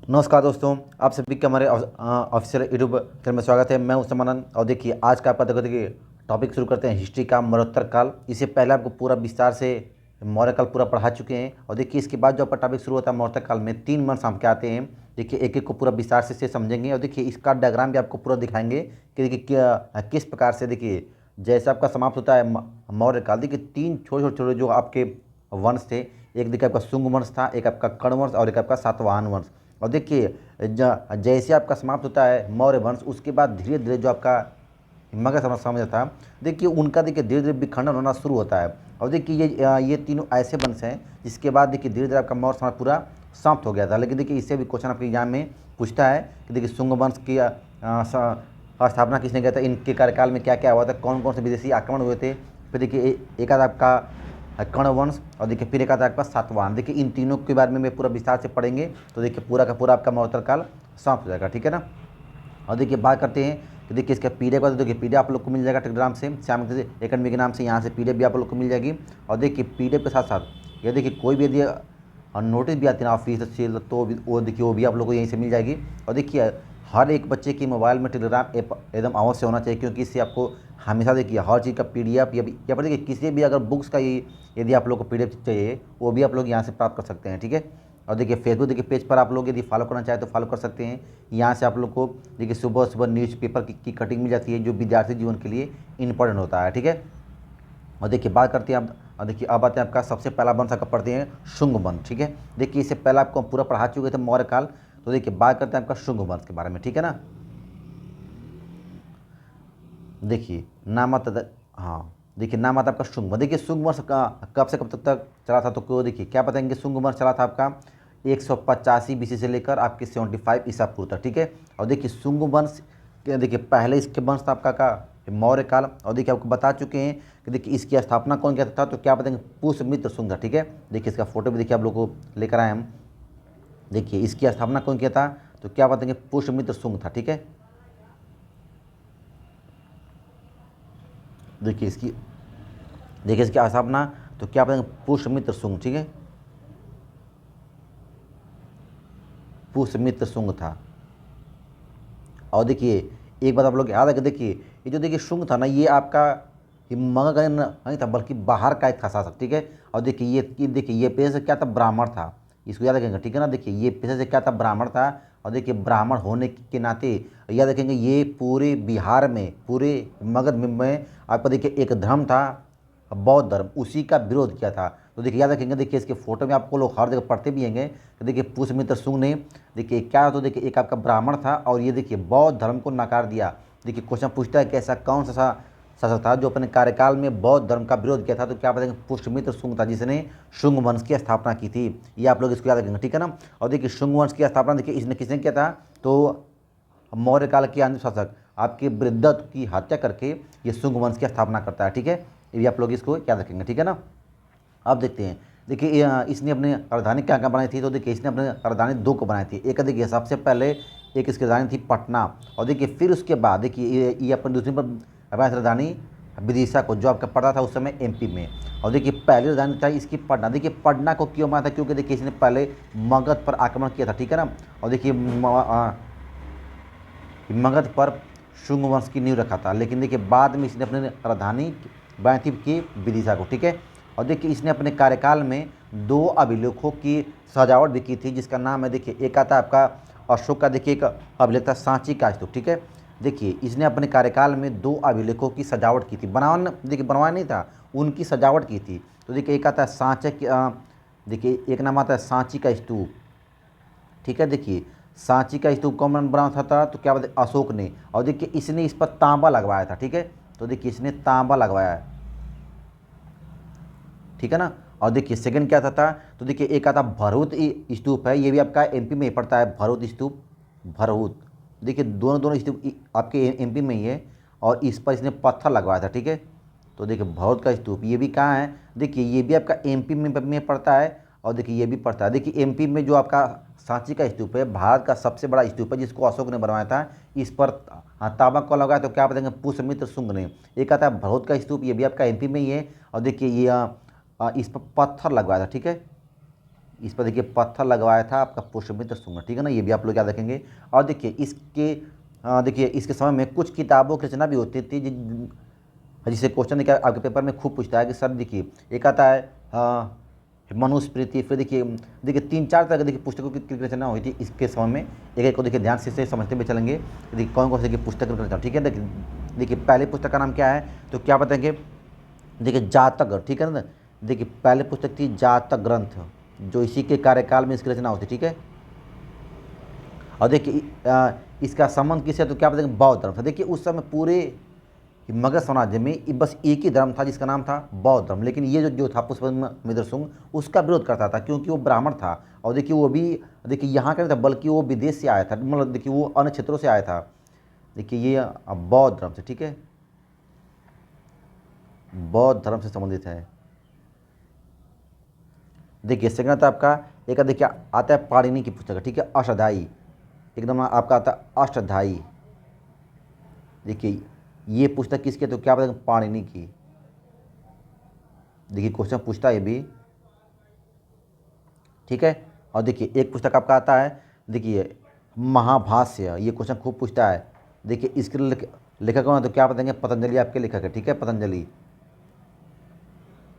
नमस्कार दोस्तों, आप सभी का हमारे ऑफिशियल यूट्यूब चैनल में स्वागत है। मैं उस्मानंद और देखिए आज का आपका देखिए टॉपिक शुरू करते हैं हिस्ट्री का मरणोत्तर काल। इससे पहले आपको पूरा विस्तार से मौर्य काल पूरा पढ़ा चुके हैं और देखिए इसके बाद जो आपका टॉपिक शुरू होता है मौर्य काल में 3 मंथ्स हम क्या आते हैं। देखिए एक एक को पूरा विस्तार से समझेंगे और देखिए इसका डायग्राम भी आपको पूरा दिखाएंगे कि देखिए किस प्रकार से देखिए जैसे आपका समाप्त होता है मौर्य काल। देखिए तीन छोटे छोटे छोटे जो आपके वंश थे, एक देखिए आपका शुंग वंश था, एक आपका कर्ण वंश और एक आपका सातवाहन वंश। और देखिए जैसे आपका समाप्त होता है मौर्य वंश, उसके बाद धीरे धीरे जो आपका मगध साम्राज्य था, देखिए उनका देखिए धीरे धीरे विखंडन होना शुरू होता है। और देखिए ये तीनों ऐसे वंश हैं जिसके बाद देखिए धीरे धीरे आपका मौर्य समाज पूरा समाप्त हो गया था। लेकिन देखिए इससे भी क्वेश्चन आपके एग्जाम में पूछता है कि देखिए शुंग वंश की स्थापना किसने किया था, इनके कार्यकाल में क्या क्या हुआ था, कौन कौन से विदेशी आक्रमण हुए थे। फिर देखिए एक आध आपका कर्ण वंश और देखिए फिर एक आता है आपका सातवाहन। देखिए इन तीनों के बारे में पूरा विस्तार से पढ़ेंगे तो देखिए पूरा का पूरा आपका महोत्तर काल समाप्त हो जाएगा, ठीक है ना। और देखिए बात करते हैं कि देखिए इसका पीडीएफ का, तो देखिए पीडीएफ आप लोग को मिल जाएगा टेलीग्राम से श्याम एकेडमी के नाम से, यहाँ से पीडीएफ भी आप लोग को मिल जाएगी। और देखिए पीडीएफ के साथ साथ ये देखिए कोई भी यदि नोटिस भी आती है ना ऑफिशियल, तो वो देखिए वो भी आप लोग को यहीं से मिल जाएगी। और देखिए हर एक बच्चे के मोबाइल में टेलीग्राम ऐप एकदम अवश्य होना चाहिए, क्योंकि इससे आपको हमेशा देखिए हर चीज़ का पीडीएफ या फिर देखिए किसी भी अगर बुक्स का ये यदि आप लोग को पीडीएफ चाहिए वो भी आप लोग यहाँ से प्राप्त कर सकते हैं, ठीक है। और देखिए फेसबुक देखिए पेज पर आप लोग यदि फॉलो करना चाहें तो फॉलो कर सकते हैं। यहाँ से आप लोग को देखिए सुबह सुबह न्यूज़पेपर की कटिंग मिल जाती है जो विद्यार्थी जीवन के लिए इंपॉर्टेंट होता है, ठीक है। और देखिए बात करते हैं आप, और देखिए अब आते हैं आपका सबसे पहला वंश आपका पढ़ते हैं शुंग वंश, ठीक है। देखिए इससे पहले आपको हम पूरा पढ़ा चुके थे मौर्य काल। तो देखिए बात करते हैं आपका शुंग वंश के बारे में, ठीक है ना। देखिए नाम आता हाँ, देखिए नाम आता आपका शुंग वंश। देखिए शुंग वंश का कब से कब तक चला था, तो क्यों देखिए क्या बताएंगे। शुंग वंश चला था आपका 185 बीसी से लेकर आपके 75 ईसा पूर्व तक, ठीक है। और देखिए शुंग वंश देखिए पहले इसके वंश था आपका का मौर्य काल। और देखिए आपको बता चुके हैं कि देखिए इसकी स्थापना कौन किया था, तो क्या बताएंगे पुष्यमित्र शुंग था, ठीक है। देखिए इसका फोटो भी देखिए आप लोग को लेकर आए हम। देखिए इसकी स्थापना कौन किया था, तो क्या बताएंगे पुष्यमित्र शुंग था, ठीक है। देखिए इसकी स्थापना तो क्या बताएंगे पुष्यमित्र शुंग, ठीक है, पुष्यमित्र शुंग था। और देखिए एक बात आप लोग याद है कि देखिए ये जो देखिए शुंग था ना, ये आपका ये मगध का नहीं था बल्कि बाहर का एक था शासक, ठीक है। और देखिए देखिए ये पेशे से क्या था, ब्राह्मण था, इसको याद रखेंगे, ठीक है ना। देखिए ये पेशे से क्या था, ब्राह्मण था। और देखिए ब्राह्मण होने के नाते याद रखेंगे ये पूरे बिहार में पूरे मगध में आपका देखिए एक धर्म था बौद्ध धर्म, उसी का विरोध किया था। तो देखिए याद रखेंगे, देखिए इसके फोटो में आपको लोग हर जगह पढ़ते भी होंगे कि देखिए पुष्यमित्र शुंग ने देखिए क्या, तो देखिए एक आपका ब्राह्मण था और ये देखिए बौद्ध धर्म को नकार दिया। देखिए क्वेश्चन पूछता है कि ऐसा कौन सा शासक था जो अपने कार्यकाल में बौद्ध धर्म का विरोध किया था, तो क्या बताएंगे पुष्यमित्र शुंग था, जिसने शुंग वंश की स्थापना की थी। ये आप लोग इसको याद रखेंगे, ठीक है ना। और देखिए शुंग वंश की स्थापना देखिए इसने किसने किया था, तो मौर्य काल के अंतिम शासक आपके वृद्धत्व की हत्या करके ये शुंग वंश की स्थापना करता है, ठीक है। ये भी आप लोग इसको याद रखेंगे, ठीक है ना। अब देखते हैं, देखिए इसने अपनी राजधानी क्या क्या बनाई थी, तो देखिए इसने अपनी राजधानी दो को बनाई थी। एक देखिए सबसे पहले एक इसकी राजधानी थी पटना, और देखिए फिर उसके बाद देखिए ये अपनी दूसरी पर बनाई थी राजधानी विदिशा को, जो आपका पड़ा था उस समय एमपी में। और देखिए पहली राजधानी था इसकी पटना। देखिए पटना को क्यों बना था, क्योंकि देखिए इसने पहले मगध पर आक्रमण किया था, ठीक है ना। और देखिए मगध पर शुंग वंश की नींव रखा था, लेकिन देखिए बाद में इसने अपनी राजधानी बनाई थी की विदिशा को, ठीक है। और देखिए इसने अपने कार्यकाल में दो अभिलेखों की सजावट भी की थी, जिसका नाम है देखिए एक आता है आपका अशोक का देखिए एक अभिलेख था सांची का स्तूप, ठीक है। देखिए इसने अपने कार्यकाल में दो अभिलेखों की सजावट की थी, बनवाया नहीं था, उनकी सजावट की थी। तो देखिए एक आता है सांचे की देखिए एक नाम आता है सांची का स्तूप, ठीक है। देखिए सांची का स्तूप कौन बना था, तो क्या बताए अशोक ने। और देखिए इसने इस पर तांबा लगवाया था, ठीक है। तो देखिए इसने तांबा लगवाया है, ठीक है ना। और देखिए सेकंड क्या था, तो देखिए एक आता भरूत स्तूप है, ये भी आपका एमपी में ही पड़ता है, भरूत स्तूप, भरूत। देखिए दोनों दोनों स्तूप आपके एमपी में ही है, और इस पर इसने पत्थर लगवाया था, ठीक है। तो देखिए भरूत का स्तूप ये भी कहाँ है, देखिए ये भी आपका एमपी में पड़ता है, और देखिए ये भी पड़ता है। देखिए एमपी में जो आपका सांची का स्तूप है भारत का सबसे बड़ा स्तूप है, जिसको अशोक ने बनवाया था। इस पर तांबा कौन लगाया, तो क्या बताएंगे पुष्यमित्र शुंग ने। एक आता है भरूत का स्तूप, ये भी आपका एमपी में ही है। और देखिए ये इस पर पत्थर लगवाया था, ठीक है, इस पर देखिए पत्थर लगवाया था आपका पुष्यमित्र शुंग, ठीक है ना, ये भी आप लोग याद रखेंगे। और देखिए इसके देखिए इसके समय में कुछ किताबों की रचना भी होती थी जिससे क्वेश्चन देखिए आपके पेपर में खूब पूछता है कि सर देखिए एक आता है मनुस्मृति, फिर देखिए देखिए 3-4 तरह के देखिए पुस्तकों की रचना हुई थी इसके समय में। एक एक को देखिए ध्यान से समझते हुए चलेंगे, देखिए कौन कौन से देखिए पुस्तक की रचना, ठीक है। देखिए पहले पुस्तक का नाम क्या है, तो क्या बताएंगे, देखिए जातक, ठीक है ना। देखिए पहले पुस्तक थी जातक ग्रंथ, जो इसी के कार्यकाल में इसकी रचना होती, ठीक है। और देखिए इसका संबंध किससे, तो क्या बताएंगे बौद्ध धर्म था। देखिए उस समय पूरे मगध साम्राज्य में बस एक ही धर्म था जिसका नाम था बौद्ध धर्म, लेकिन ये जो था पुष्यमित्र शुंग उसका विरोध करता था क्योंकि वो ब्राह्मण था। और देखिए वो भी देखिए यहाँ का नहीं था बल्कि वो विदेश से आया था, मतलब देखिए वो अन्य क्षेत्रों से आया था। देखिए ये बौद्ध धर्म से, ठीक है, बौद्ध धर्म से संबंधित है। देखिए सेकंड था आपका, एक देखिए आता है पाणिनि की पुस्तक, ठीक है, अष्टाध्यायी, एकदम आपका आता है अष्टाध्यायी। देखिए ये पुस्तक किसकी है, तो क्या बताएंगे पाणिनि की। देखिए क्वेश्चन पूछता है ये भी, ठीक है। और देखिए एक पुस्तक आपका आता है, देखिए महाभाष्य, ये क्वेश्चन खूब पूछता है। देखिए इसके लेखक कौन है, तो क्या बताएंगे पतंजलि आपके लेखक है, ठीक है, पतंजलि,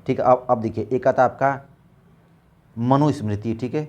ठीक है। अब देखिए एक आता है आपका मनुस्मृति, ठीक है।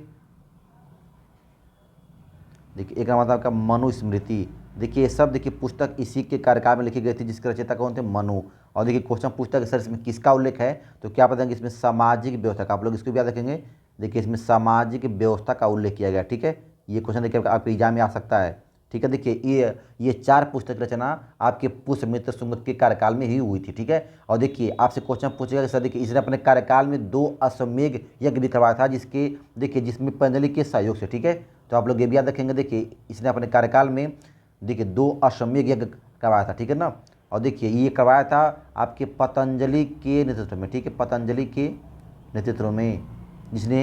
देखिए एक नाम आता है आपका मनुस्मृति। देखिए ये सब देखिए पुस्तक इसी के कार्यकाल में लिखी गई थी जिसके रचयिता कौन थे, मनु। और देखिए क्वेश्चन पूछता है कि सर इसमें किसका उल्लेख है, तो क्या बताएंगे इसमें सामाजिक व्यवस्था का, आप लोग इसको भी याद रखेंगे। देखिए इसमें सामाजिक व्यवस्था का उल्लेख किया गया, ठीक है। ये क्वेश्चन देखिए आपके एग्जाम में आ सकता है, ठीक है। देखिए ये 4 पुस्तक रचना आपके पुष्यमित्र शुंग के कार्यकाल में ही हुई थी, ठीक है। और देखिए आपसे क्वेश्चन पूछेगा कि सर देखिए इसने अपने कार्यकाल में 2 अश्वमेध यज्ञ भी करवाया था जिसके देखिए जिसमें पतंजलि के सहयोग से, ठीक है। तो आप लोग ये भी याद रखेंगे, देखिए इसने अपने कार्यकाल में देखिए 2 अश्वमेध यज्ञ करवाया था, ठीक है ना। और देखिए ये करवाया था आपके पतंजलि के नेतृत्व में, ठीक है, पतंजलि के नेतृत्व में, जिसने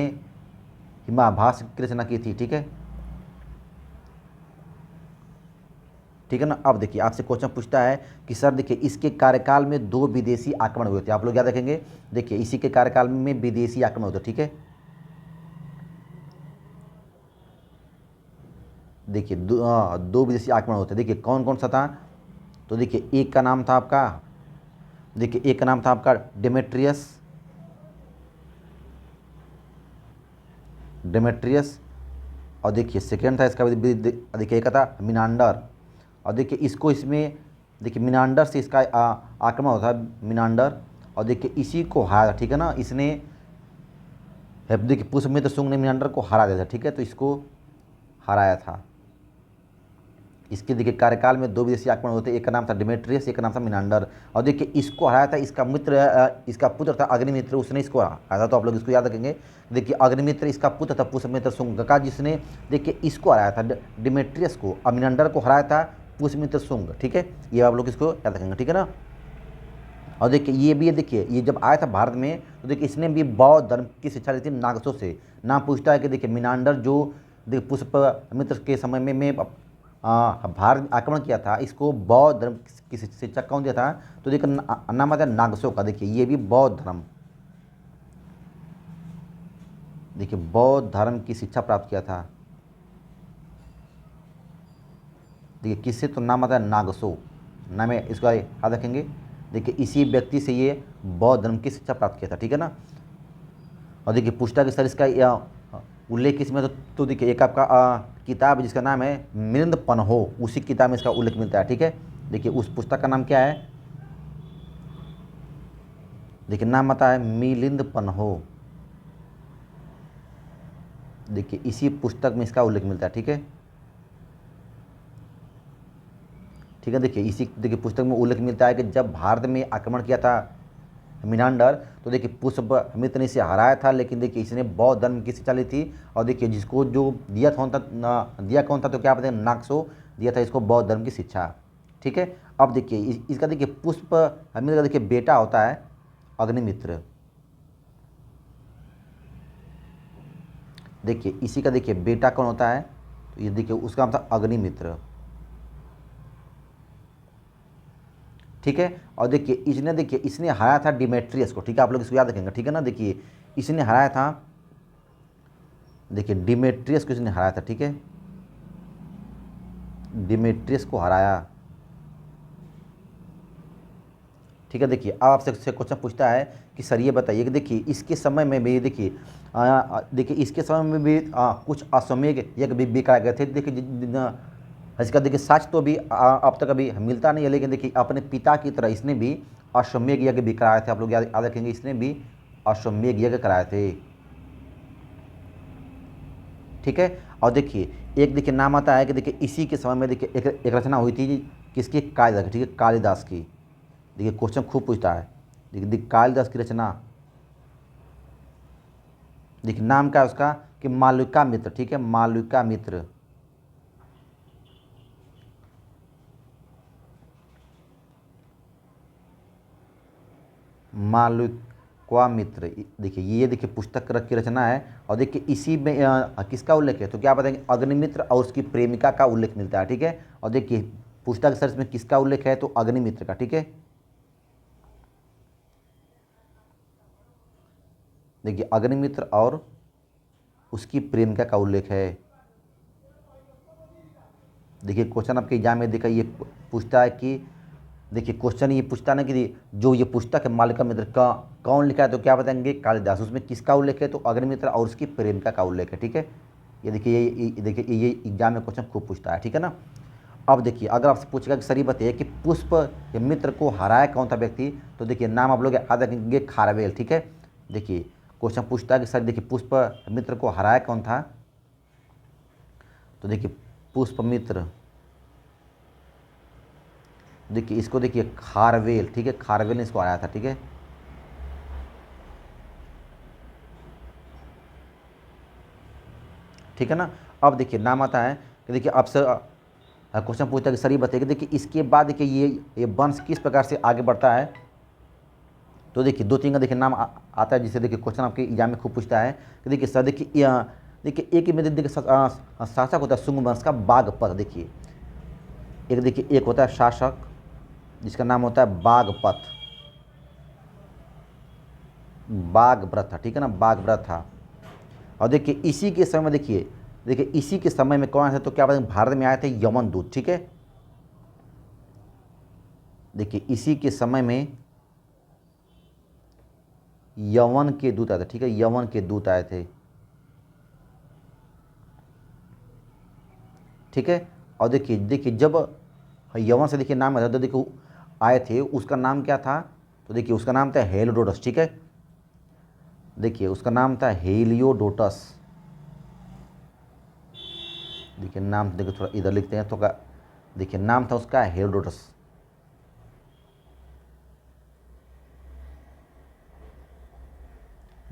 हिमाभास की रचना की थी, ठीक है, ठीक है ना। अब देखिए आपसे क्वेश्चन पूछता है कि सर देखिए इसके कार्यकाल में 2 विदेशी आक्रमण हुए थे, आप लोग याद रखेंगे। देखिए इसी के कार्यकाल में विदेशी आक्रमण हुए थे, ठीक है। देखिए 2 विदेशी आक्रमण होते, देखिए कौन कौन सा था, तो देखिए एक का नाम था आपका, देखिए एक का नाम था आपका डेमेट्रियस, डेमेट्रियस। और देखिए सेकेंड था इसका देखिए एक था मिनांडर। और देखिए इसको इसमें देखिए मिनांडर से इसका आक्रमण होता है, मिनांडर। और देखिए इसी को हारा, ठीक है ना, इसने देखिए पुष्यमित्र शुंग ने मिनांडर को हरा दिया था, ठीक है, तो इसको हराया था। इसके देखिए कार्यकाल में 2 विदेशी आक्रमण होते, एक का नाम था डिमेट्रियस, एक का नाम था मिनांडर। और देखिए इसको हराया था इसका मित्र, इसका पुत्र था अग्निमित्र, उसने इसको हराया था, तो आप लोग इसको याद रखेंगे। देखिए अग्निमित्र इसका पुत्र था पुष्यमित्र शुंग का, जिसने देखिए इसको हराया था डिमेट्रियस को, और मिनांडर को हराया था पुष्यमित्र शुंग, ठीक है। ये आप लोग इसको याद रखेंगे, ठीक है ना। और देखिए ये भी देखिए ये जब आया था भारत में तो देखिए इसने भी बौद्ध धर्म की शिक्षा ली थी नागसो से। नाम पूछता है कि देखिए मिनांडर जो देखिए पुष्यमित्र के समय में भारत में आक्रमण किया था, इसको बौद्ध धर्म की शिक्षा कौन दिया था, तो देखिए नाम आता है नागसो का। देखिए ये भी बौद्ध धर्म, देखिए बौद्ध धर्म की शिक्षा प्राप्त किया था, देखिए किससे, तो नाम आता है नागसो, नाम है, इसको याद रखेंगे। देखिए इसी व्यक्ति से ये बौद्ध धर्म की शिक्षा प्राप्त किया था, ठीक है ना। और देखिए पूछता कि सर इसका उल्लेख किसमें, तो देखिए एक आपका किताब जिसका नाम है मिलिंद पन्हो, उसी किताब में इसका उल्लेख मिलता है, ठीक है। देखिए उस पुस्तक का नाम क्या है, देखिए नाम आता है मिलिंद पन्हो। देखिए इसी पुस्तक में इसका उल्लेख मिलता है, ठीक है, ठीक है। देखिए इसी देखिए पुस्तक में उल्लेख मिलता है कि जब भारत में आक्रमण किया था मिनांडर, तो देखिए पुष्यमित्र ने इसे हराया था, लेकिन देखिए इसने बौद्ध धर्म की शिक्षा ली थी। और देखिए जिसको जो दिया कौन था, तो क्या बताएं नागसो दिया था इसको बौद्ध धर्म की शिक्षा, ठीक है। अब देखिए इसका देखिए पुष्यमित्र का देखिए बेटा होता है अग्निमित्र। देखिए इसी का देखिए बेटा कौन होता है, तो ये देखिए उसका नाम था अग्निमित्र, ठीक है। और देखिए इसने हराया था डिमेट्रियस को, ठीक है, आप लोग इसको याद रखेंगे, ठीक है ना। देखिए इसने हराया था देखिए डिमेट्रियस को इसने हराया था, ठीक है, डिमेट्रियस को हराया, ठीक है। देखिए अब आपसे क्वेश्चन पूछता है कि सर ये बताइए कि देखिए इसके समय में भी देखिए देखिए इसके समय में भी कुछ अश्वमेध यज्ञ भी कराए गए थे। देखिए इसका देखिए साक्ष्य तो भी अब तक अभी मिलता नहीं है, लेकिन देखिए अपने पिता की तरह इसने भी अश्वमेध यज्ञ भी कराए थे। आप लोग याद रखेंगे, इसने भी अश्वमेध यज्ञ कराए थे, ठीक है। और देखिए एक देखिए नाम आता है कि देखिए इसी के समय में देखिए एक रचना हुई थी किसकी, कालिदास, ठीक है, कालिदास की। देखिए क्वेश्चन खूब पूछता है, देखिए कालिदास की रचना, देखिए नाम क्या है उसका कि मालविका मित्र, ठीक है, मालविका मित्र, मालविका मित्र। देखिए ये देखिए पुस्तक की रचना है, और देखिए इसी में किसका उल्लेख है, तो क्या बताएंगे, अग्निमित्र और उसकी प्रेमिका का उल्लेख मिलता है, ठीक है। और देखिए पुस्तक सर्च में किसका उल्लेख है, तो अग्निमित्र का, ठीक है। देखिए अग्निमित्र और उसकी प्रेमिका का उल्लेख है। देखिए क्वेश्चन आपके एग्जाम में देखा ये पूछता है कि देखिए क्वेश्चन ये पूछता है ना कि जो ये पुस्तक है मालिका मित्र का कौन लिखा है, तो क्या बताएंगे, कालिदास। उसमें किसका उल्लेख है, तो अग्निमित्र और उसकी प्रेमिका का उल्लेख है, ठीक है। ये देखिए देखिए ये एग्जाम में क्वेश्चन खूब पूछता है, ठीक है ना। अब देखिए अगर आपसे पूछेगा कि सर ये बताइए कि पुष्प के मित्र को हराया कौन था व्यक्ति, तो देखिए नाम आप लोग याद रखेंगे, खारवेल, ठीक है। देखिए क्वेश्चन पूछता है कि सर देखिए पुष्प मित्र को हराया कौन था, तो देखिए पुष्पमित्र, देखिए इसको देखिए खारवेल, ठीक है, खारवेल ने इसको हराया था, ठीक है। ठीक है ना। अब देखिए नाम आता है कि देखिए आपसे क्वेश्चन पूछता है कि सर ये बताइए कि देखिए इसके बाद देखिए ये वंश किस प्रकार से आगे बढ़ता है, तो देखिए दो तीन का देखिए नाम आता है, जिसे देखिए क्वेश्चन आपके एग्जाम में खूब पूछता है कि देखिए सर देखिए देखिए एक ही में देखिए शासक होता है शुंग वंश का बागपत। देखिए एक देखिए एक होता है शासक जिसका नाम होता है बागपत, बागभ्रथा, ठीक है ना, बागभ्रथा। और देखिए इसी के समय में देखिए देखिए इसी के समय में कौन आए थे, तो क्या बताएं, भारत में आए थे यमन दूत, ठीक है। देखिए इसी के समय में यवन के दूत आए थे, ठीक है, यवन के दूत आए थे, ठीक है। और देखिए देखिए जब यवन से देखिए नाम आया था, तो देखिए आए थे, उसका नाम क्या था, तो देखिए उसका नाम था हेलियोडोटस, ठीक है। देखिए उसका नाम था हेलियोडोटस। देखिए नाम देखिए थोड़ा इधर लिखते हैं तो का, देखिए नाम था उसका हेरोडोटस।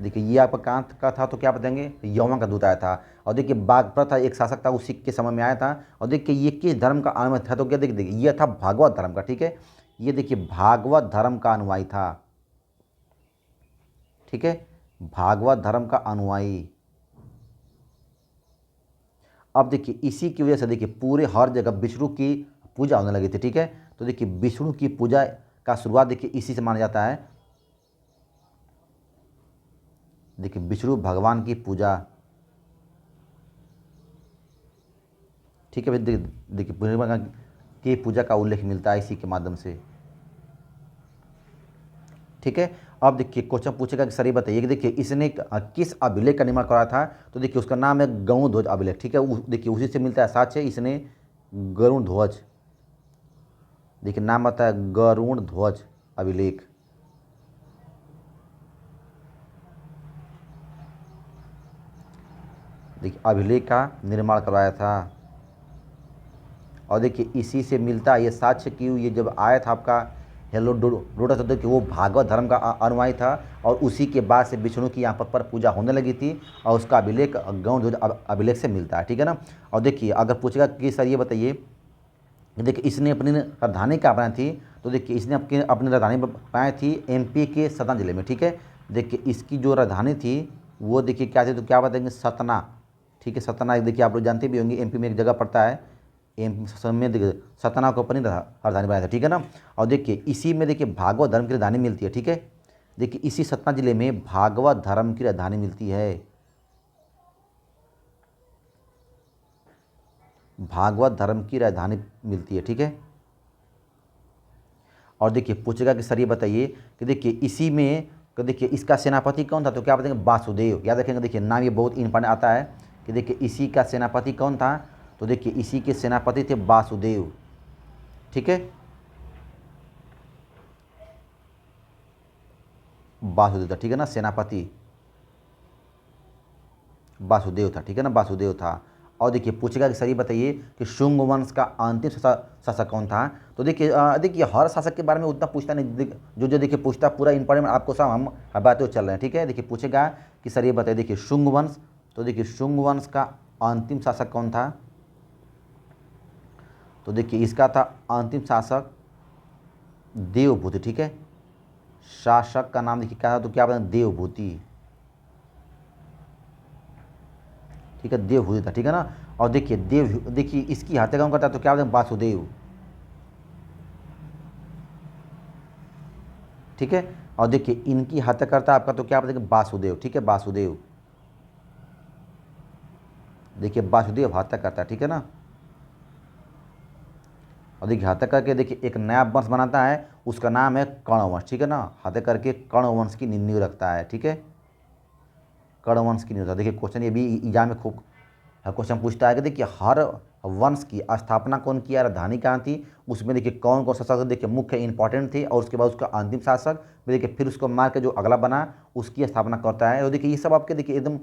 देखिए ये आपका कहाँ का था, तो क्या बताएंगे, यौवन का दूत आया था। और देखिए बागप्रथ एक शासक था, उसी के समय में आया था। और देखिए ये किस धर्म का अनुयायी था, तो क्या देखिए देखिए ये था भागवत धर्म का, ठीक है। ये देखिए भागवत धर्म का अनुयायी था, ठीक है, भागवत धर्म का अनुयायी। अब देखिए इसी की वजह से देखिए पूरे हर जगह विष्णु की पूजा होने लगी थी, ठीक है। तो देखिए विष्णु की पूजा का शुरुआत देखिए इसी से माना जाता है। देखिए विष्णु भगवान की पूजा, ठीक है भाई। देखिए विष्णु भगवान की पूजा का उल्लेख मिलता है इसी के माध्यम से, ठीक है। अब देखिए क्वेश्चन पूछेगा कि सर ये बताइए कि देखिए इसने किस अभिलेख का निर्माण कराया था, तो देखिए उसका नाम है गरुड़ ध्वज अभिलेख, ठीक है। देखिए उसी से मिलता है साक्ष्य, इसने गरुड़ ध्वज, देखिए नाम आता है गरुड़ ध्वज अभिलेख, देखिए अभिलेख का निर्माण करवाया था। और देखिए इसी से मिलता है ये साक्ष्य कि ये जब आया था आपका हेलोडोटस, तो देखिए वो भागवत धर्म का अनुयायी था, और उसी के बाद से विष्णु की यहाँ पर पूजा होने लगी थी, और उसका अभिलेख गौण अभिलेख से मिलता है, ठीक है ना। और देखिए अगर पूछेगा कि सर ये बताइए कि देखिए इसने अपनी राजधानी कहाँ बनाई थी, तो देखिए इसने अपनी राजधानी बनाई थी एमपी के सतना जिले में, ठीक है। देखिए इसकी जो राजधानी थी वो देखिए क्या थी, तो क्या बताएंगे, सतना, ठीक है। सतना देखिए आप लोग जानते भी होंगे एमपी में एक जगह पड़ता है, एम में देखिए सतना को अपनी राजधानी बनाया था, ठीक है ना। और देखिए इसी में देखिए भागवत धर्म की राजधानी मिलती है, ठीक है। देखिए इसी सतना जिले में भागवत धर्म की राजधानी मिलती है, भागवत धर्म की राजधानी मिलती है, ठीक है। और देखिए पूछेगा कि सर ये बताइए कि देखिए इसी में, कि देखिए इसका सेनापति कौन था, तो क्या बताएंगे वासुदेव। याद रखेंगे, देखिए नाम ये बहुत इंपॉर्टेंट आता है कि देखिए इसी का सेनापति कौन था, तो देखिए इसी के सेनापति थे वासुदेव, ठीक है। वासुदेव था, ठीक है ना, सेनापति वासुदेव था, ठीक है ना, वासुदेव था। और देखिए पूछेगा कि सर ये बताइए कि शुंग वंश का अंतिम शासक कौन था, तो देखिए देखिए हर शासक के बारे में उतना पूछता नहीं, जो जो देखिए पूछता पूरा इंपॉर्टेंट आपको सब हम बातें चल रहे हैं, ठीक है। देखिए पूछेगा कि सर ये बताइए देखिए शुंग वंश, तो देखिए शुंग वंश का अंतिम शासक कौन था, तो देखिए इसका था अंतिम शासक देवभूति, ठीक है। शासक का नाम देखिए क्या था, तो क्या बताएं देवभूति, ठीक है, देवभूति था, ठीक है ना। और देखिए देखिए इसकी हत्या कौन करता है, तो क्या बताएं वासुदेव, ठीक है। और देखिए इनकी हत्या करता है आपका, तो क्या बताएंगे वासुदेव, ठीक है, वासुदेव। देखिए वासुदेव हत्या करता है, ठीक है ना। और देखिए हत्या करके देखिए एक नया वंश बनाता है, उसका नाम है कर्ण, ठीक है ना। हत्या करके कर्ण वंश की नींव रखता है, ठीक है, कर्ण वंश की नींव रखता है। देखिए क्वेश्चन ये भी एग्जाम में खूब क्वेश्चन पूछता है कि देखिए हर वंश की स्थापना कौन किया, राजधानी कहाँ थी, उसमें देखिए कौन कौन सा शासक देखिए मुख्य इंपॉर्टेंट थे, और उसके बाद उसका अंतिम शासक देखिए फिर उसको मार के जो अगला बना उसकी स्थापना करता है। और देखिए ये सब आपके देखिए एकदम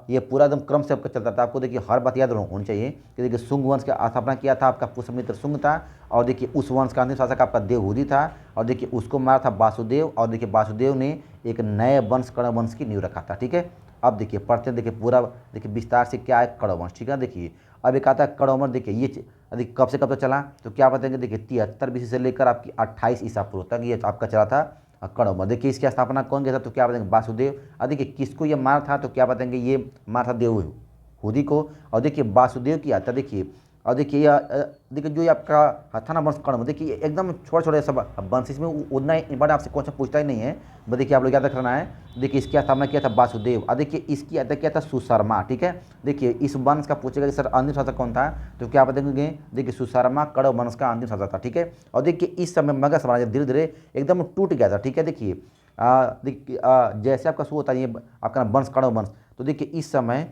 ये पूरा एकदम क्रम से आपका चलता था, आपको देखिए हर बात याद होनी चाहिए कि देखिए शुंग वंश की स्थापना किया था आपका पुष्यमित्र शुंग था, और देखिए उस वंश का अंतिम शासक आपका देवहूति था, और देखिए उसको मारा था वासुदेव, और देखिए वासुदेव ने एक नए वंश कर्ण वंश की नींव रखा था, ठीक है। अब देखिए पढ़ते हैं, देखिए पूरा देखिए विस्तार से क्या है कड़वंश, ठीक है। देखिए अब एक आता है कड़वंश, देखिए ये देखिए कब से कब तक चला, तो क्या बताएंगे देखिए 73 BC से लेकर आपकी 28 ईसा पूर्व तक ये आपका चला था कड़वंश। देखिए इसकी स्थापना कौन किया था, तो क्या बताएंगे वासुदेव। और देखिए किसको ये मार था, तो क्या बताएंगे ये मार था देवहूति को। और देखिए वासुदेव की हत्या देखिए, और देखिए देखिए जो ये आपका था ना वंश कर्ण, देखिए एकदम छोटे छोटे सब वंश, इसमें उतना इंपॉर्टेंट आपसे क्वेश्चन पूछता ही नहीं है, बस देखिए आप लोग याद रखना है। देखिए इसकी स्थापना किया था वासुदेव, और देखिए इसकी हत्या किया था सुशर्मा, ठीक है। देखिए इस वंश का पूछेगा कि सर अंतिम शासक कौन था, तो क्या बताएंगे देखिए सुशर्मा कर्ण वंश का अंतिम शासक था, ठीक है। और देखिए इस समय मगध साम्राज्य धीरे धीरे एकदम टूट गया था, ठीक है। देखिए देखिए जैसे आपका शुरू होता है ये आपका वंश कर्ण वंश, तो देखिए इस समय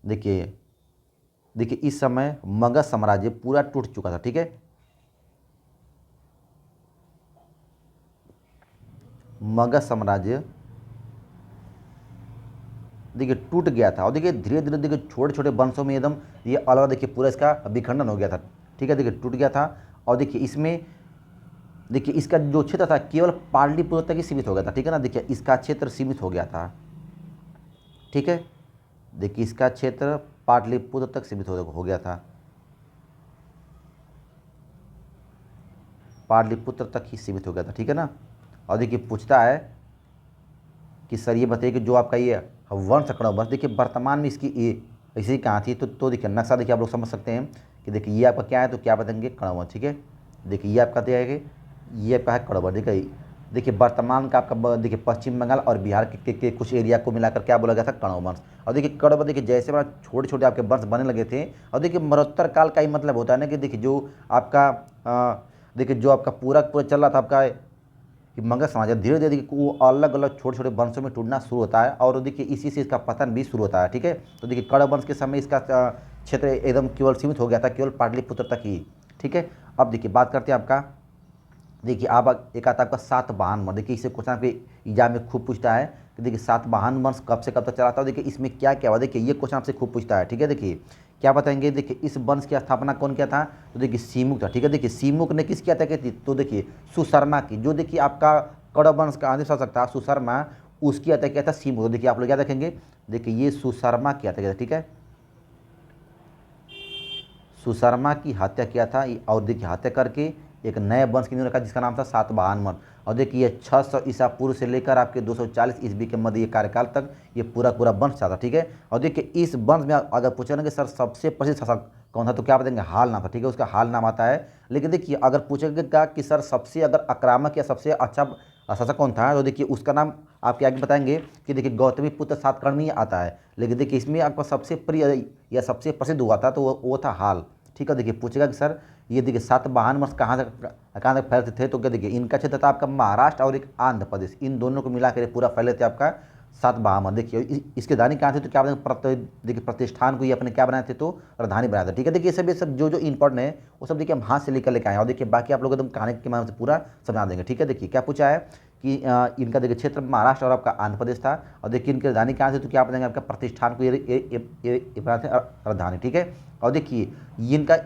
देखिए देखिए इस समय मगध साम्राज्य पूरा टूट चुका था, ठीक है। मगध साम्राज्य देखिए टूट गया था, और देखिए धीरे धीरे देखिए छोटे छोटे वंशों में एकदम ये अलग देखिए पूरा इसका विखंडन हो गया था, ठीक है। देखिए टूट गया था, और देखिए इसमें देखिए इसका जो क्षेत्र था केवल पाटलिपुत्र तक ही सीमित हो गया था, ठीक है ना। देखिए इसका क्षेत्र सीमित हो गया था, ठीक है। देखिए इसका क्षेत्र पाटलिपुत्र तक सीमित हो गया था, पाटलिपुत्र तक ही सीमित हो गया था, ठीक है ना। और देखिए पूछता है कि सर ये बताइए कि जो आपका ये वंश वंश देखिए वर्तमान में इसकी ये ऐसी कहाँ थी, तो देखिए नक्शा देखिए आप लोग समझ सकते हैं कि देखिए ये आपका क्या है, तो क्या बताएंगे कणवंश, ठीक है। देखिए ये आपका क्या है, ये आपका है कणवंश। देखिए वर्तमान का आपका देखिए पश्चिम बंगाल और बिहार के कुछ एरिया को मिलाकर क्या बोला गया था कणवंश। और देखिए कणवंश देखिए जैसे बड़ा छोटे छोटे आपके वंश बनने लगे थे, और देखिए मरणोत्तर काल का ही मतलब होता है ना कि देखिए जो आपका देखिए जो आपका पूरा पूरा चल रहा था आपका कि मगध साम्राज्य धीरे धीरे देखिए वो अलग अलग छोटे छोटे वंशों में टूटना शुरू होता है, और देखिए इसी से इसका पतन भी शुरू होता है, ठीक है। तो देखिए कर्ण वंश के समय इसका क्षेत्र एकदम केवल सीमित हो गया था केवल पाटलिपुत्र तक ही, ठीक है। अब देखिए बात करते हैं आपका, देखिए आप एक आता है आपका सातवाहन वंश। देखिए इसे क्वेश्चन आपके एग्जाम में खूब पूछता है कि देखिए सातवाहन वंश कब से कब तक चला था, देखिए इसमें क्या क्या हुआ, देखिए ये क्वेश्चन आपसे खूब पूछता है, ठीक है। देखिए क्या बताएंगे, देखिए इस वंश की स्थापना कौन किया था, तो देखिए सीमुक था, ठीक है। देखिए सीमुक ने किस किया था कहती, तो देखिए सुशर्मा की, जो देखिए आपका कौरव वंश का आदि शासक था सुशर्मा, उसकी हत्या किया था सीमुक। देखिए आप लोग याद रखेंगे, देखिए ये सुशर्मा की हत्या किया था, ठीक है, सुशर्मा की हत्या किया था। और देखिए हत्या करके एक नए वंश की नींव रखा जिसका नाम था सातवाहन वंश। और देखिए ये 600 ईसा पूर्व से लेकर आपके 240 ईस्वी के मध्य ये कार्यकाल तक ये पूरा पूरा वंश था, ठीक है। और देखिए इस वंश में अगर पूछे ना कि सर सबसे प्रसिद्ध शासक कौन था, तो क्या बताएंगे हाल नाम था, ठीक है, उसका हाल नाम आता है। लेकिन देखिए अगर पूछेगा कि सर सबसे अगर आक्रामक या सबसे अच्छा शासक कौन था, तो देखिए उसका नाम आपके आगे बताएंगे कि देखिए गौतमी पुत्र सातकर्णी आता है, लेकिन देखिए इसमें आपका सबसे प्रिय या सबसे प्रसिद्ध हुआ था तो वो था हाल। ठीक है, देखिए पूछेगा कि सर ये देखिए सातवाहन वंश कहाँ तक फैलते थे, तो क्या देखिए इनका क्षेत्र था आपका महाराष्ट्र और एक आंध्र प्रदेश, इन दोनों को मिला कर पूरा फैले थे आपका सातवाहन। देखिए इसके दानी कहाँ थे, तो क्या देखिए प्रतिष्ठान को ये अपने क्या बनाए थे, तो राजधानी बनाया था। ठीक है, देखिए ये सब जो इंपॉर्टेंट है वो सब देखिए हम हाथ से लेकर आए और देखिए बाकी आप लोग एकदम कहानी के माध्यम से पूरा समझा देंगे। ठीक है, देखिए क्या पूछा है कि इनका देखिए क्षेत्र महाराष्ट्र और आपका आंध्र प्रदेश था, और देखिए इनकी राजधानी कहाँ से, तो क्या आप बताएंगे आपका प्रतिष्ठान को ये बनाते हैं राजधानी। ठीक है, और देखिए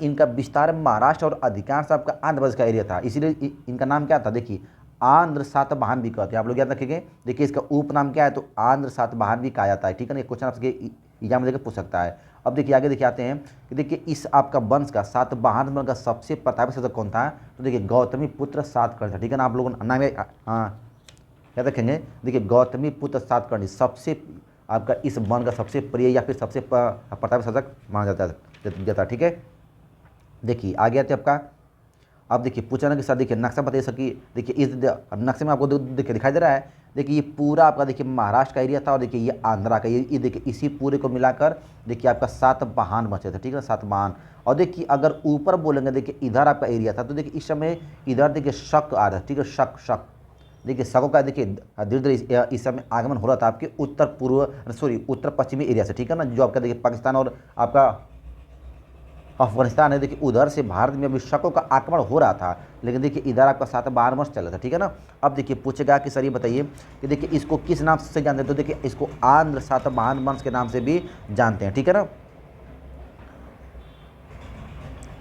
इनका विस्तार महाराष्ट्र और अधिकांश आपका आंध्र प्रदेश का एरिया था, इसीलिए इनका नाम क्या था, देखिए आंध्र सातवाहन भी कहते हैं। आप लोग याद रखेंगे, देखिए इसका उपनाम क्या है, तो आंध्र सातवाहन भी कहा जाता है। ठीक है ना, ये क्वेश्चन आपके एग्जाम में देखिए पूछ सकता है। अब देखिए आगे देखिए आते हैं कि देखिए इस आपका वंश का सातवाहन वंश का सबसे प्रतापी शासक कौन था, तो देखिए गौतमी पुत्र सातकर्णी था। ठीक है ना, आप लोगों ने नाम हाँ याद रखेंगे, देखिए गौतमी पुत्र सातकर्णी सबसे आपका इस वंश का सबसे प्रिय या फिर सबसे प्रतापी शासक माना जाता है। ठीक है, देखिए आगे आते आपका, अब देखिए पूछा ना कि सर देखिए नक्शा बताइए सकी, देखिए इस नक्शे में आपको देखिए दिखाई दे रहा है, देखिए ये पूरा आपका देखिए महाराष्ट्र का एरिया था और देखिए ये आंध्रा का, ये देखिए इसी पूरे को मिलाकर देखिए आपका सातवाहन बचे थे। ठीक है, सातवाहन। और देखिए अगर ऊपर बोलेंगे देखिए इधर आपका एरिया था, तो देखिए इस समय इधर देखिए शक आ रहा है। ठीक है, शक शक देखिए शकों का देखिए धीरे धीरे इस समय आगमन हो रहा था आपके उत्तर पश्चिमी एरिया से। ठीक है ना, जो आपका देखिए पाकिस्तान और आपका अफगानिस्तान है, देखिए उधर से भारत में अभी शकों का आक्रमण हो रहा था, लेकिन देखिए इधर आपका सातवाहन वंश चल रहा था। ठीक है ना, अब देखिए पूछेगा कि सर ये बताइए कि देखिए इसको किस नाम से जानते हैं, तो देखिए इसको आंध्र सातवाहन वंश के नाम से भी जानते हैं। ठीक है ना,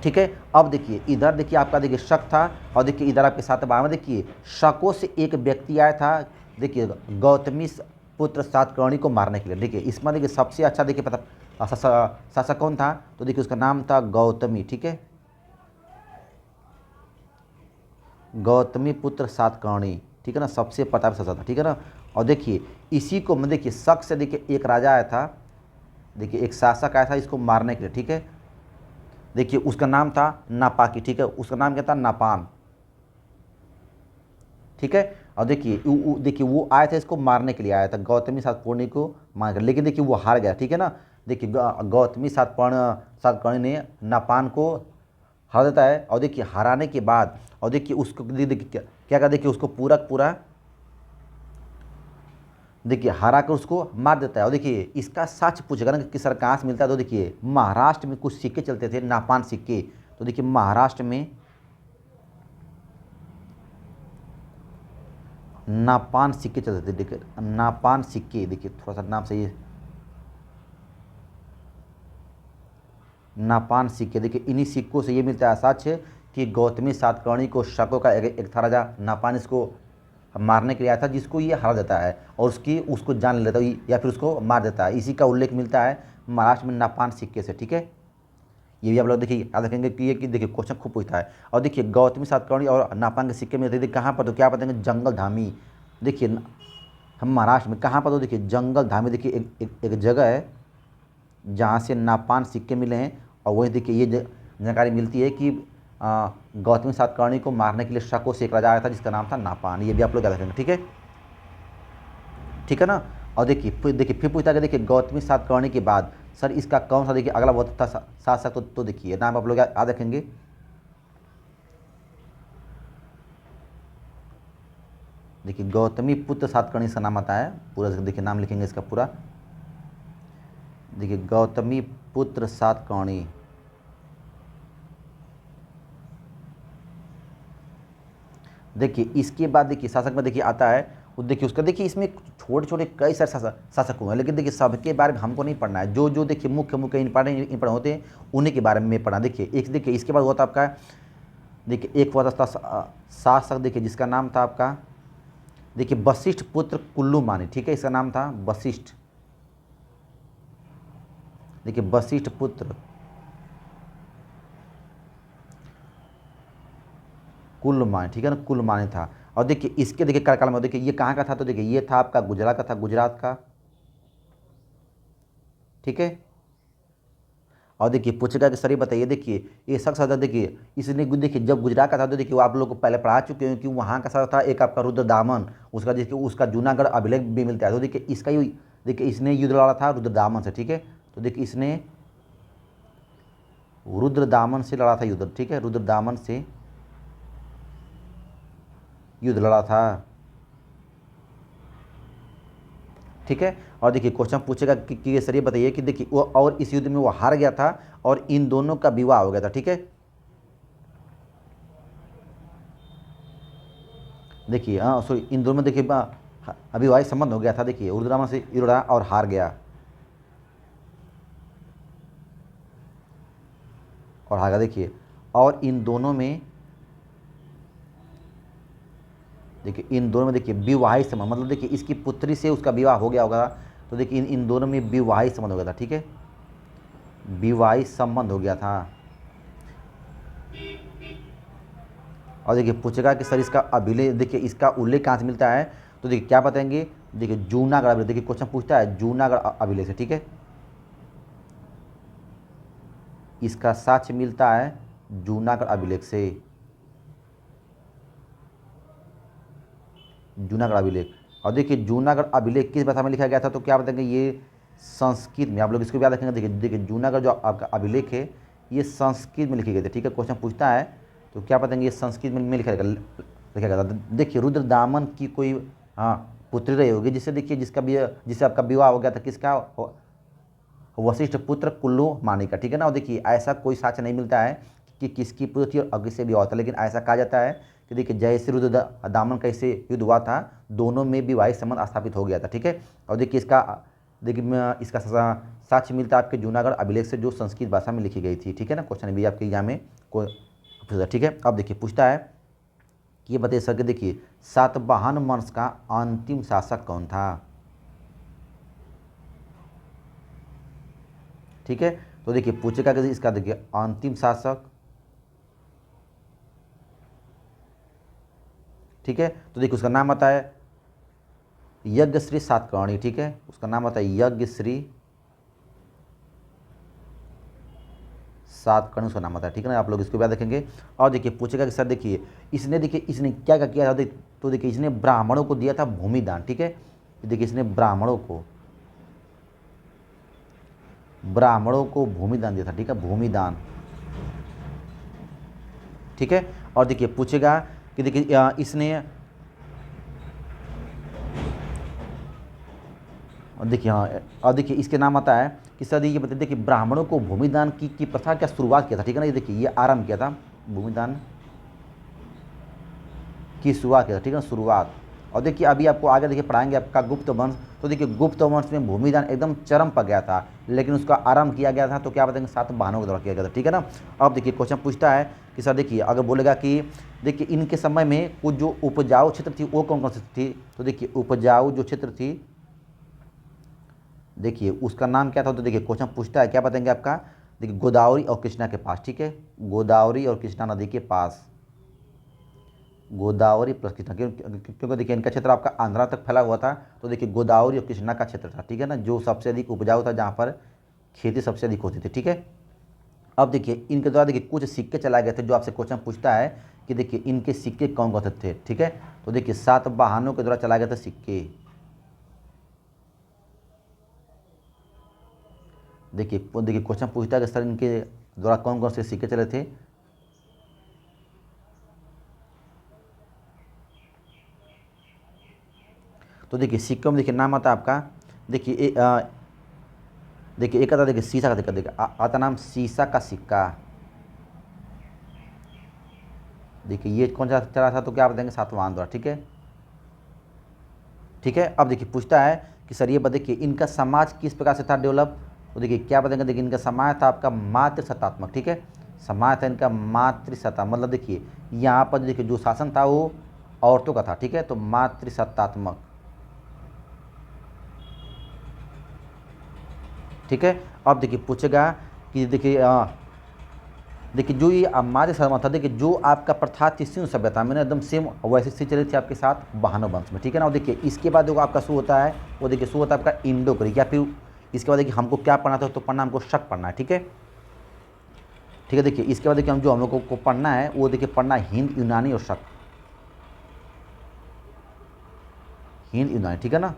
ठीक है। अब देखिए इधर देखिए आपका देखिए शक था और देखिए इधर आपके सातवाहन, देखिए शकों से एक व्यक्ति आया था देखिए गौतमी पुत्र सातकर्णी को मारने के लिए। देखिए इसमें देखिए सबसे अच्छा देखिए पता शासक कौन था, तो देखिए उसका नाम था गौतमी। ठीक है, गौतमी पुत्र सातकर्णी। ठीक है ना, सबसे प्रतापी शासक था। ठीक है ना, और देखिए इसी को मैं देखिए शक से देखिए एक राजा आया था, देखिए एक शासक आया था इसको मारने के लिए। ठीक है, देखिए उसका नाम था नापाकी। ठीक है, उसका नाम क्या था, नापान। ठीक है, और देखिए वो आया था इसको मारने के लिए आया था, गौतमी सातकर्णी को मार, लेकिन देखिए वो हार गया। ठीक है ना, देखिए गौतमी सातकर्णी ने नापान को हरा देता है, और देखिए हराने के बाद और देखिए उसको देखिए क्या क्या देखिए उसको पूरा देखिए हरा कर उसको मार देता है। और देखिए इसका सच पूछेगा ना कि सर कहाँ से मिलता है, तो देखिए महाराष्ट्र में कुछ सिक्के चलते थे, नापान सिक्के, तो देखिए महाराष्ट्र में नापान सिक्के चलते थे। देखिए नापान सिक्के, देखिए थोड़ा सा नाम सही है, नापान सिक्के, देखिए इन्हीं सिक्कों से ये मिलता है सच कि गौतमी सातकर्णी को शकों का एक था राजा नापान इसको मारने के लिए आया था, जिसको ये हरा देता है और उसको जान लेता है या फिर उसको मार देता है। इसी का उल्लेख मिलता है महाराष्ट्र में नापान सिक्के से। ठीक है, ये भी आप लोग देखिए याद रखेंगे कि ये कि देखिए क्वेश्चन खूब पूछता है। और देखिए गौतमी सातकर्णी और नापान के सिक्के मिलते थे कहाँ पर, तो क्या बताएंगे, जंगल धामी। देखिए हम महाराष्ट्र में कहाँ पर, तो देखिए जंगल धामी, देखिए एक जगह है जहाँ से नापान सिक्के मिले हैं, और वही देखिए ये जानकारी मिलती है कि गौतमी सातकर्णी को मारने के लिए शकों से एक राजा आया था जिसका नाम था नापान। ये भी आप लोग याद रखेंगे। ठीक है, ठीक है ना, और देखिए फिर पूछता है कि देखिए गौतमी सातकर्णी के बाद सर इसका कौन सा देखिए अगला बहुत था शासक, तो देखिए नाम आप लोग याद रखेंगे, देखिए गौतमी पुत्र सातकर्णी इसका नाम आता है पूरा, देखिए नाम लिखेंगे इसका पूरा, देखिए गौतमी पुत्र सातकर्णी। देखिए इसके बाद देखिए शासक में देखिए आता है, वो देखिए उसका देखिए इसमें छोटे छोटे कई सारे शासक हुए हैं, लेकिन देखिए सबके बारे में हमको नहीं पढ़ना है, जो जो देखिए मुख्य इंपॉर्टेंट होते हैं उन्हीं के बारे में पढ़ना। देखिए देखिए इसके बाद हुआ था आपका, देखिए एक हुआ था शासक देखिए जिसका नाम था आपका देखिए वशिष्ठ पुत्र कुल्लू मानी। ठीक है, इसका नाम था वशिष्ठ, देखिए वशिष्ठ पुत्र कुलमानी। ठीक है ना, कुलमानी था। और देखिए इसके देखिए कार्यकाल में देखिए ये कहाँ का था, तो देखिए ये था आपका गुजरात का था, गुजरात का। ठीक है, और देखिए पूछेगा कि सर ये बताइए, देखिए ये शख्स था, देखिए इसने देखिए जब गुजरात का था, तो देखिए वो आप लोग को पहले पढ़ा चुके हैं कि वहाँ का शख्स था एक आपका रुद्रदामन, उसका देखिए उसका जूनागढ़ अभिलेख भी मिलता है। तो देखिए इसका ही, देखिए इसने युद्ध लड़ा था रुद्रदामन से, ठीक है। तो देखिए इसने रुद्रदामन से लड़ा था युद्ध, ठीक है, रुद्रदामन से युद्ध लड़ा था, ठीक है। और देखिए क्वेश्चन पूछेगा कि सर ये बताइए कि देखिए वो और इस युद्ध में वो हार गया था और इन दोनों का विवाह हो गया था, ठीक है। देखिए हाँ सॉरी, इन दोनों में देखिए अविवाहित संबंध हो गया था। देखिए रुद्रदामन से युद्ध लड़ा और हार गया, और हार गया। देखिए और इन दोनों में, देखिए इन दोनों में देखिए विवाहित संबंध, मतलब देखिए इसकी पुत्री से उसका विवाह हो गया होगा। तो देखिए इन दोनों में विवाहित संबंध हो गया था, ठीक है, विवाहित संबंध हो गया था। और देखिए पूछेगा कि सर इसका अभिलेख, देखिए इसका उल्लेख कहाँ से मिलता है। तो देखिए क्या बताएंगे, देखिए जूनागढ़ अभिलेख, देखिए क्वेश्चन पूछता है जूनागढ़ अभिलेख से, ठीक है। इसका साक्ष्य मिलता है जूनागढ़ अभिलेख से, जूनागढ़ अभिलेख। और देखिए जूनागढ़ अभिलेख किस भाषा में लिखा गया था, तो क्या बताएंगे, ये संस्कृत में। आप लोग इसको याद रखेंगे। देखिए देखिए जूनागढ़ जो आपका अभिलेख है ये संस्कृत में लिखे गए थे, ठीक है। क्वेश्चन पूछता है तो क्या बताएंगे, ये संस्कृत में लिखा गया था। देखिए रुद्रदामन की कोई हाँ पुत्री रही होगी, जिससे देखिए जिससे आपका विवाह हो गया था, किसका, वशिष्ठ पुत्र कुल्लू मानी का, ठीक है ना। और देखिए ऐसा कोई साक्ष्य नहीं मिलता है कि किसकी पुत्र थी और अग्नि से विवाह होता, लेकिन ऐसा कहा जाता है कि देखिए जैसे रुद्रदामन का इससे युद्ध हुआ था, दोनों में विवाहित संबंध स्थापित हो गया था, ठीक है। और देखिए इसका साक्ष्य मिलता है आपके जूनागढ़ अभिलेख से, जो संस्कृत भाषा में लिखी गई थी, ठीक है ना। क्वेश्चन भी आपके एग्जाम में कोई, ठीक है। अब देखिए पूछता है कि ये बताइए सर कि देखिए सातवाहन वंश का अंतिम शासक कौन था, ठीक है। तो देखिए पूछेगा कि इसका देखिए अंतिम शासक, ठीक है। तो देखिए उसका नाम आता है यज्ञश्री सातकर्णी, ठीक है। उसका नाम आता है यज्ञश्री सातकर्णी, उसका नाम आता है, ठीक है ना। आप लोग इसको याद रखेंगे। और देखिए पूछेगा कि सर देखिए इसने क्या क्या किया था। तो देखिए इसने ब्राह्मणों को दिया था भूमिदान, ठीक है। देखिए इसने ब्राह्मणों को भूमिदान दिया था, ठीक है, भूमिदान, ठीक है। और देखिए पूछेगा कि देखिए इसने, और देखिए हाँ, और देखिए इसके नाम आता है कि सर ये बताइए कि ब्राह्मणों को भूमिदान की प्रथा क्या शुरुआत किया था, ठीक है ना। ये देखिए ये आरंभ किया था, भूमिदान की शुरुआत किया था, ठीक है ना, शुरुआत। और देखिए अभी आपको आगे देखिए पढ़ाएंगे आपका गुप्त वंश। तो देखिए गुप्त वंश में भूमिदान एकदम चरम पर गया था, लेकिन उसका आरंभ किया गया था तो क्या बताएंगे, सातवाहनों के द्वारा किया गया था, ठीक है ना। अब देखिए क्वेश्चन पूछता है कि सर देखिए अगर बोलेगा कि देखिए इनके समय में कुछ जो उपजाऊ क्षेत्र थी वो कौन कौन सी थी। तो देखिए उपजाऊ जो क्षेत्र थी, देखिए उसका नाम क्या था। तो देखिए क्वेश्चन पूछता है क्या बताएंगे आपका, देखिए गोदावरी और कृष्णा के पास, ठीक है, गोदावरी और कृष्णा नदी के पास, गोदावरी प्लस कृष्णा, क्योंकि देखिए इनका क्षेत्र आपका आंध्रा तक फैला हुआ था। तो देखिए गोदावरी और कृष्णा का क्षेत्र था, ठीक है ना, जो सबसे अधिक उपजाऊ था, जहाँ पर खेती सबसे अधिक होती थी, ठीक है। अब देखिए इनके द्वारा देखिए कुछ सिक्के चलाए गए थे, जो आपसे क्वेश्चन पूछता है कि देखिए इनके सिक्के कौन कौन से थे, ठीक है। तो देखिए सातवाहनों के द्वारा चलाए गए थे सिक्के। देखिए क्वेश्चन पूछता है कि सर इनके द्वारा कौन कौन से सिक्के चले थे। तो देखिए सिक्कों में देखिए नाम आता है आपका, देखिए देखिए एक आता देखिए शीशा का सिक्का, देखिए आता नाम शीशा का सिक्का। देखिए ये कौन सा चला था, तो क्या बताएंगे, सातवाहन द्वारा, ठीक है, ठीक है। अब देखिए पूछता है कि सर ये देखिए इनका समाज किस प्रकार से था डेवलप। तो देखिए क्या बताएंगे, देखिए इनका समाज था आपका मातृसत्तात्मक, ठीक है, समाज था इनका मातृसत्ता, मतलब देखिए यहाँ पर देखिए जो शासन था वो औरतों का था, ठीक है, तो मातृसत्तात्मक, ठीक है। अब देखिए पूछेगा कि देखिए जो ये माध्य शर्मा था, देखिए जो आपका प्रथा थी सिंधु सभ्यता में ना एकदम सेम वैसे से चली थी आपके साथ वाहनों वंश में, ठीक है ना। और देखिए इसके बाद जो आपका शुरू होता है वो देखिए शुरू होता है आपका इंडो ग्रीक, या फिर इसके बाद देखिए हमको क्या पढ़ना था, तो पढ़ना हमको शक पढ़ना है, ठीक है। ठीक है। देखिए इसके बाद देखिए हम लोग को पढ़ना है वो देखिए पढ़ना है हिंद यूनानी और शक, हिंद यूनानी, ठीक है ना।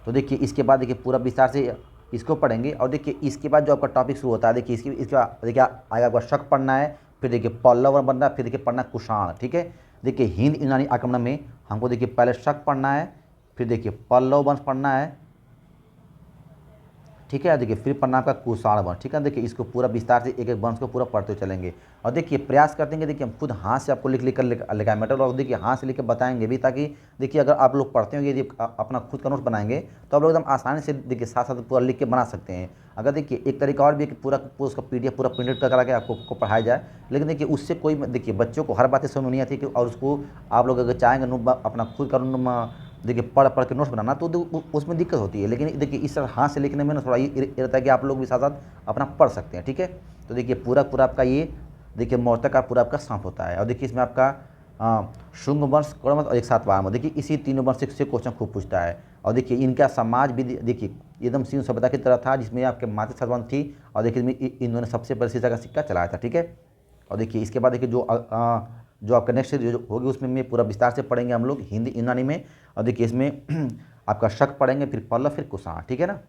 तो देखिए इसके बाद देखिए पूरा विस्तार से इसको पढ़ेंगे और देखिए इसके बाद जो आपका टॉपिक शुरू होता है, देखिए इसके बाद देखिए आगे आपका शक पढ़ना है, फिर देखिए पल्लव वंश पढ़ना है, फिर देखिए पढ़ना है कुषाण, ठीक है। देखिए हिंद यूनानी आक्रमण में हमको देखिए पहले शक पढ़ना है, फिर देखिए पल्लव वंश पढ़ना है, ठीक है। देखिए फिर पढ़ना आपका कुषाण वंश, ठीक है। देखिए इसको पूरा विस्तार से एक एक वंश को पूरा पढ़ते चलेंगे और देखिए प्रयास करते हैं देखिए हम खुद हाथ से आपको लिख कर लिखाए मेटर और देखिए हाथ से लिख के बताएंगे भी, ताकि देखिए अगर आप लोग पढ़ते हो यदि अपना खुद का नोट बनाएंगे तो आप लोग एकदम आसानी से देखिए साथ साथ पूरा लिख के बना सकते हैं। अगर देखिए एक तरीका और भी है कि पूरा उसका PDF पूरा प्रिंट करा के आपको पढ़ाया जाए, लेकिन देखिए उससे कोई देखिए बच्चों को हर बातें समझ नहीं आती कि और उसको आप लोग अगर चाहेंगे नोट अपना खुद का देखिए पढ़ के नोट्स बनाना तो उसमें दिक्कत होती है। लेकिन देखिए इस तरह हाथ से लिखने में ना थोड़ा ये रहता है कि आप लोग भी साथ साथ अपना पढ़ सकते हैं, ठीक है। तो देखिए पूरा आपका ये देखिए मौर्य का पूरा आपका समाप्त होता है और देखिए इसमें आपका शुंग वंश, कौरव वंश और एक साथ वामन, देखिए इसी तीनों वंश से क्वेश्चन खूब पूछता है। और देखिए इनका समाज भी देखिए एकदम सिंधु सभ्यता की तरह था जिसमें आपके मातृ सद्वंश थी और देखिए इन्होंने सबसे पहले शीशा का सिक्का चलाया था, ठीक है। और देखिए इसके बाद देखिए जो आपका नेक्स्ट जो होगी उसमें में पूरा विस्तार से पढ़ेंगे हम लोग हिंदी यूनानी में। और देखिए इसमें आपका शक पढ़ेंगे, फिर पल्लव, फिर कुषाण, ठीक है ना।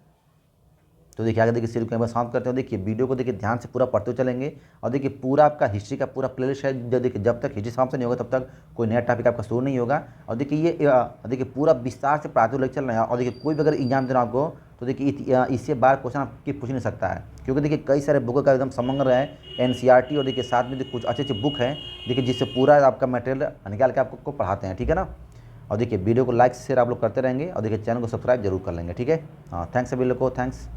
तो देखिए आगे देखिए सीरीज को मैं शांत करते हो, देखिए वीडियो को देखिए ध्यान से पूरा पढ़ते हुए चलेंगे और देखिए पूरा आपका हिस्ट्री का पूरा प्लेलिस्ट है। जब देखिए जब तक हिस्ट्री समाप्त नहीं होगा तब तक कोई नया टॉपिक आपका शुरू नहीं होगा। और देखिए ये देखिए पूरा विस्तार से पढ़ाते हुए लेक्चर चल रहे हैं और देखिए कोई भी अगर एग्जाम देना आपको तो देखिए इससे बाहर क्वेश्चन आपकी पूछ नहीं सकता है, क्योंकि देखिए कई सारे बुकों का एकदम समग्र है NCERT और देखिए साथ में कुछ अच्छे अच्छे बुक हैं देखिए जिससे पूरा आपका मटेरियल निकाल के आपको पढ़ाते हैं, ठीक है ना। और देखिए वीडियो को लाइक शेयर आप लोग करते रहेंगे और देखिए चैनल को सब्सक्राइब जरूर कर लेंगे, ठीक है। हाँ थैंक्स सभी लोग को, थैंक्स।